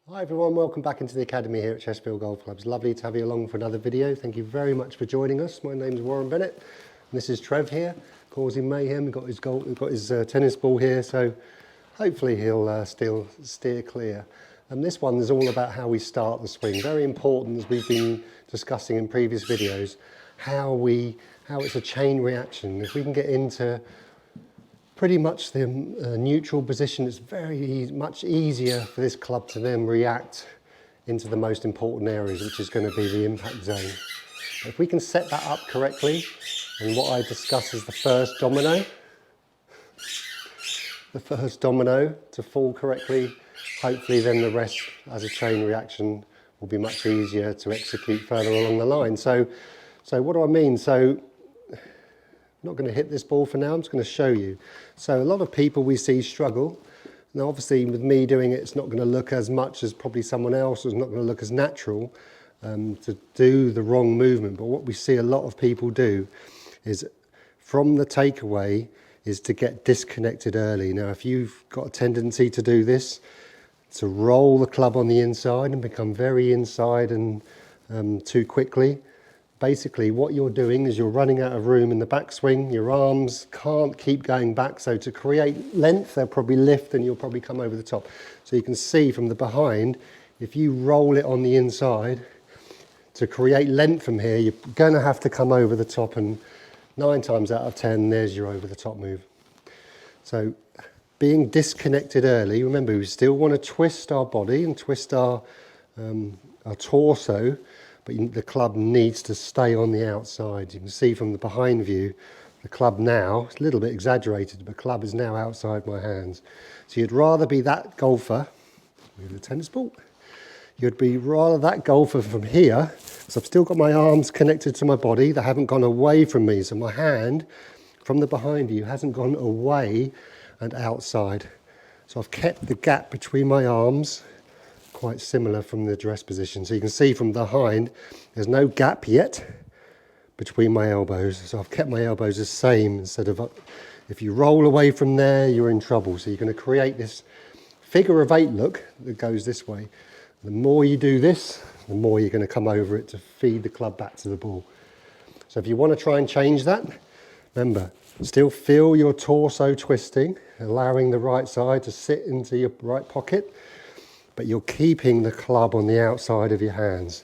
Hi everyone, welcome back into the Academy here at Chesterfield Golf Club. It's lovely to have you along for another video. Thank you very much for joining us. My name's Warren Bennett and this is Trev here, causing mayhem. We've got his tennis ball here, so hopefully he'll still steer clear. And this one is all about how we start the swing. Very important, as we've been discussing in previous videos, how it's a chain reaction. If we can get into pretty much the neutral position, it's much easier for this club to then react into the most important areas, which is going to be the impact zone. If we can set that up correctly, and what I discuss is the first domino to fall correctly, hopefully then the rest as a chain reaction will be much easier to execute further along the line. So what do I mean? So I'm not going to hit this ball for now, I'm just going to show you. So a lot of people we see struggle. Now obviously with me doing it, it's not going to look as much as probably someone else, it's not going to look as natural to do the wrong movement. But what we see a lot of people do is from the takeaway is to get disconnected early. Now if you've got a tendency to do this, to roll the club on the inside and become very inside and too quickly, basically what you're doing is you're running out of room in the backswing. Your arms can't keep going back, so to create length they'll probably lift and you'll probably come over the top. So you can see from the behind, if you roll it on the inside to create length from here, you're going to have to come over the top, and 9 times out of 10 there's your over the top move. So being disconnected early, remember we still want to twist our body and twist our torso, but the club needs to stay on the outside. You can see from the behind view, the club now, it's a little bit exaggerated, but the club is now outside my hands. So you'd rather be that golfer, with a tennis ball, you'd be rather that golfer from here, so I've still got my arms connected to my body, they haven't gone away from me, so my hand from the behind view hasn't gone away and outside. So I've kept the gap between my arms quite similar from the address position. So you can see from behind, there's no gap yet between my elbows. So I've kept my elbows the same instead of, if you roll away from there, you're in trouble. So you're going to create this figure of 8 look that goes this way. The more you do this, the more you're going to come over it to feed the club back to the ball. So if you want to try and change that, remember, still feel your torso twisting, allowing the right side to sit into your right pocket, but you're keeping the club on the outside of your hands.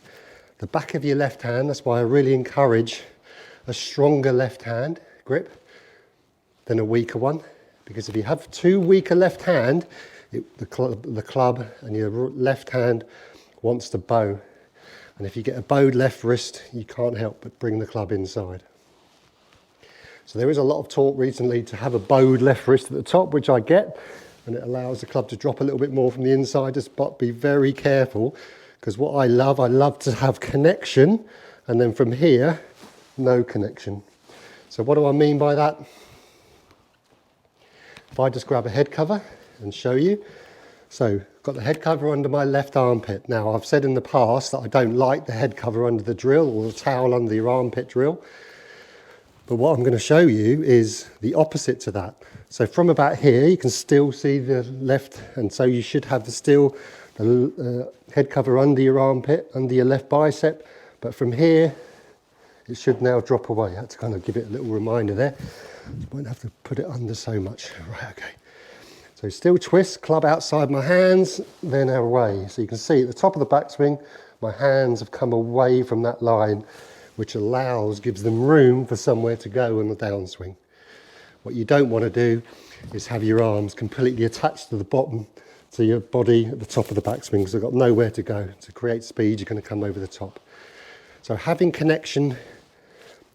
The back of your left hand, that's why I really encourage a stronger left hand grip than a weaker one. Because if you have too weak a left hand, the club and your left hand wants to bow. And if you get a bowed left wrist, you can't help but bring the club inside. So there is a lot of talk recently to have a bowed left wrist at the top, which I get, and it allows the club to drop a little bit more from the inside, just but be very careful, because what I love to have connection, and then from here, no connection. So what do I mean by that? If I just grab a head cover and show you. So I've got the head cover under my left armpit. Now I've said in the past that I don't like the head cover under the drill or the towel under your armpit drill. But what I'm going to show you is the opposite to that. So from about here, you can still see the left, and so you should have the head cover under your armpit, under your left bicep. But from here, it should now drop away. I had to kind of give it a little reminder there. You won't have to put it under so much. Right, okay. So still twist, club outside my hands, then away. So you can see at the top of the backswing, my hands have come away from that line, which gives them room for somewhere to go on the downswing. What you don't want to do is have your arms completely attached to the bottom, to your body at the top of the backswing, because they've got nowhere to go. To create speed, you're going to come over the top. So having connection,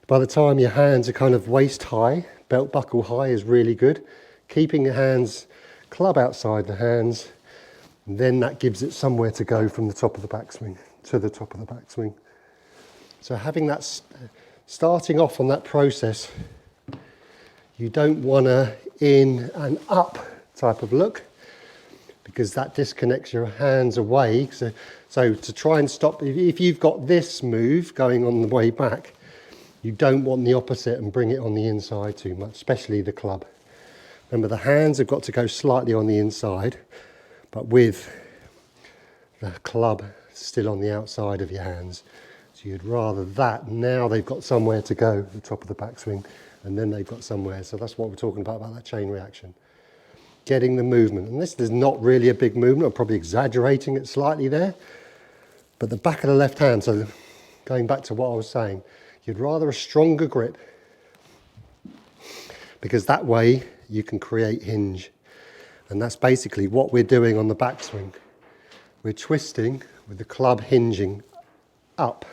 by the time your hands are kind of waist high, belt buckle high is really good. Keeping your hands, club outside the hands, and then that gives it somewhere to go from the top of the backswing to the top of the backswing. So having that, starting off on that process, you don't want a in and up type of look, because that disconnects your hands away. So to try and stop, if you've got this move going on the way back, you don't want the opposite and bring it on the inside too much, especially the club. Remember, the hands have got to go slightly on the inside, but with the club still on the outside of your hands. So you'd rather that. Now they've got somewhere to go, the top of the backswing, and then they've got somewhere. So that's what we're talking about that chain reaction. Getting the movement. And this is not really a big movement. I'm probably exaggerating it slightly there. But the back of the left hand, so going back to what I was saying, you'd rather a stronger grip, because that way you can create hinge. And that's basically what we're doing on the backswing. We're twisting with the club hinging up.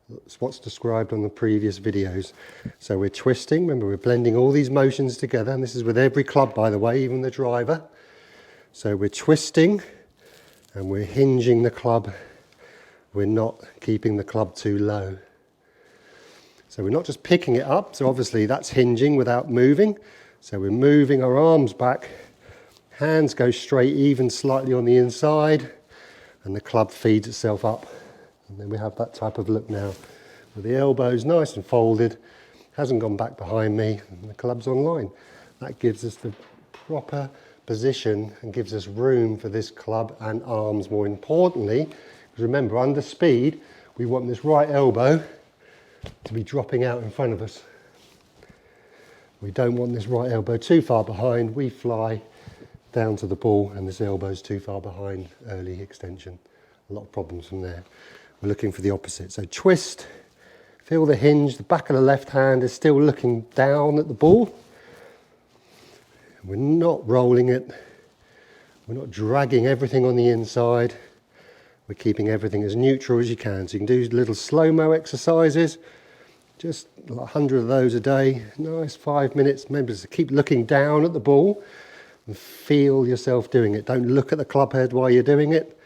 That's what's described on the previous videos. So we're twisting, remember we're blending all these motions together, and this is with every club, by the way, even the driver. So we're twisting and we're hinging the club. We're not keeping the club too low. So we're not just picking it up, so obviously that's hinging without moving. So we're moving our arms back, hands go straight, even slightly on the inside, and the club feeds itself up. And then we have that type of look now, with the elbows nice and folded, hasn't gone back behind me, and the club's online. That gives us the proper position and gives us room for this club and arms more importantly, because remember, under speed, we want this right elbow to be dropping out in front of us. We don't want this right elbow too far behind. We fly down to the ball and this elbow's too far behind, early extension. A lot of problems from there. We're looking for the opposite. So twist, feel the hinge. The back of the left hand is still looking down at the ball. We're not rolling it. We're not dragging everything on the inside. We're keeping everything as neutral as you can. So you can do little slow-mo exercises, just 100 of those a day. Nice 5 minutes. Remember to keep looking down at the ball and feel yourself doing it. Don't look at the club head while you're doing it.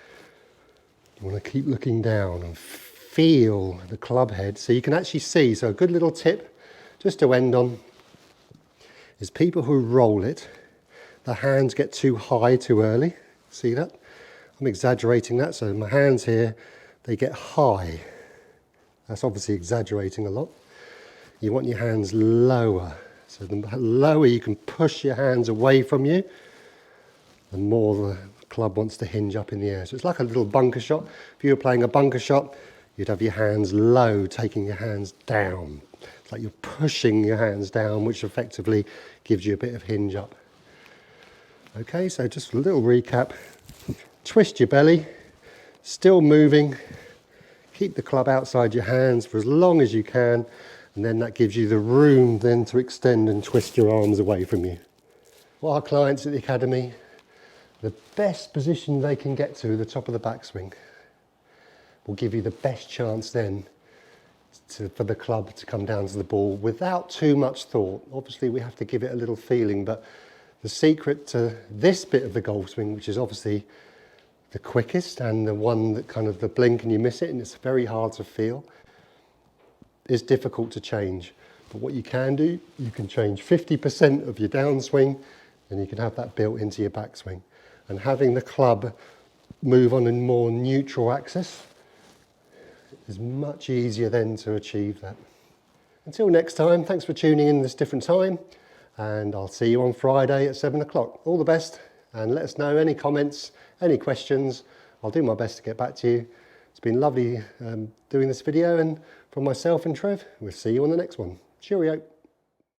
You want to keep looking down and feel the club head so you can actually see. So a good little tip, just to end on, is people who roll it, the hands get too high too early. See that? I'm exaggerating that, so my hands here, they get high. That's obviously exaggerating a lot. You want your hands lower. So the lower you can push your hands away from you, the more the club wants to hinge up in the air. So it's like a little bunker shot. If you were playing a bunker shot, you'd have your hands low, taking your hands down. It's like you're pushing your hands down, which effectively gives you a bit of hinge up. Okay, so just a little recap. Twist your belly, still moving. Keep the club outside your hands for as long as you can, and then that gives you the room then to extend and twist your arms away from you. For our clients at the Academy, the best position they can get to, the top of the backswing, will give you the best chance then for the club to come down to the ball without too much thought. Obviously we have to give it a little feeling, but the secret to this bit of the golf swing, which is obviously the quickest and the one that kind of the blink and you miss it and it's very hard to feel, is difficult to change. But what you can do, you can change 50% of your downswing and you can have that built into your backswing. And having the club move on a more neutral axis is much easier then to achieve that. Until next time, thanks for tuning in this different time, and I'll see you on Friday at 7 o'clock. All the best, and let us know any comments, any questions. I'll do my best to get back to you. It's been lovely doing this video, and from myself and Trev, we'll see you on the next one. Cheerio.